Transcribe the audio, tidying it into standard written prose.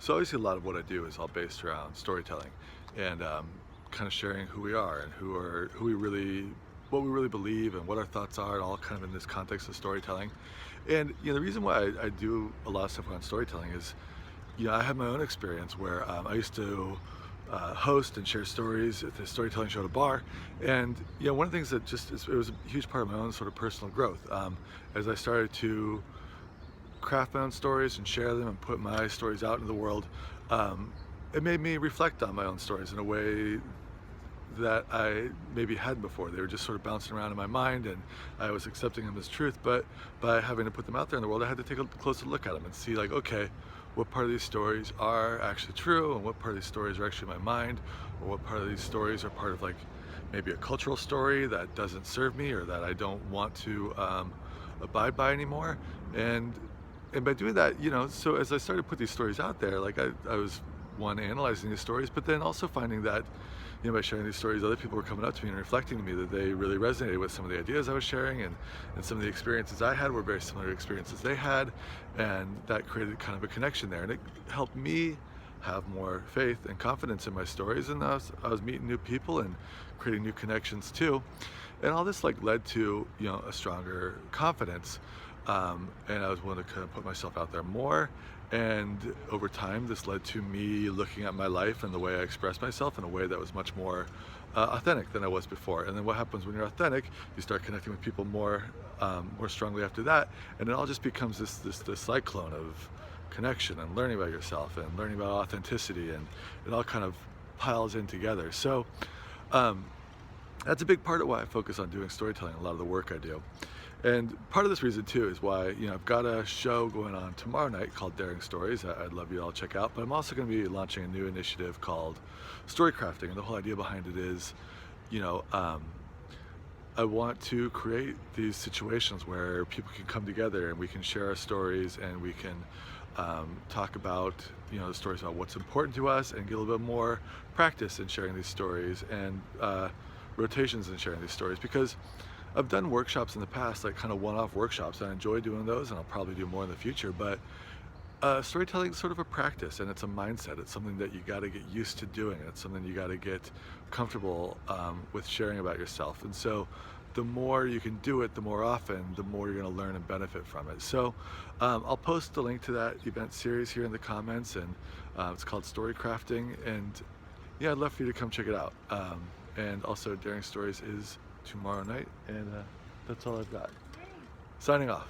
So obviously a lot of what I do is all based around storytelling and kind of sharing who we are and who we really, what we really believe and what our thoughts are, and all kind of in this context of storytelling. And the reason why I do a lot of stuff around storytelling is, I had my own experience where I used to host and share stories at the storytelling show at a bar, and one of the things that it was a huge part of my own sort of personal growth as I started to craft my own stories and share them and put my stories out into the world. It made me reflect on my own stories in a way that I maybe hadn't before. They were just sort of bouncing around in my mind, and I was accepting them as truth. But by having to put them out there in the world, I had to take a closer look at them and see, like, okay, what part of these stories are actually true, and what part of these stories are actually my mind, or what part of these stories are part of, like, maybe a cultural story that doesn't serve me or that I don't want to abide by anymore. And by doing that, so as I started to put these stories out there, like I was one, analyzing these stories, but then also finding that, by sharing these stories, other people were coming up to me and reflecting to me that they really resonated with some of the ideas I was sharing, and some of the experiences I had were very similar to experiences they had, and that created kind of a connection there, and it helped me have more faith and confidence in my stories, and I was meeting new people and creating new connections too, and all this like led to a stronger confidence, and I was willing to kind of put myself out there more. And over time, this led to me looking at my life and the way I expressed myself in a way that was much more authentic than I was before. And then what happens when you're authentic? You start connecting with people more strongly after that, and it all just becomes this cyclone of connection and learning about yourself and learning about authenticity, and it all kind of piles in together. So um, that's a big part of why I focus on doing storytelling, a lot of the work I do. And part of this reason too is why, I've got a show going on tomorrow night called Daring Stories I'd love you all to check out, but I'm also going to be launching a new initiative called Storycrafting. And the whole idea behind it is, you know, um, I want to create these situations where people can come together and we can share our stories, and we can talk about, the stories about what's important to us, and get a little bit more practice in sharing these stories, and rotations in sharing these stories. Because I've done workshops in the past, like kind of one-off workshops, and I enjoy doing those, and I'll probably do more in the future. But storytelling is sort of a practice, and it's a mindset. It's something that you got to get used to doing. It's something you got to get comfortable with sharing about yourself. And so the more you can do it, the more often, the more you're going to learn and benefit from it. So I'll post the link to that event series here in the comments, and it's called Storycrafting. And yeah, I'd love for you to come check it out. And also, Daring Stories is tomorrow night, and that's all I've got. Signing off.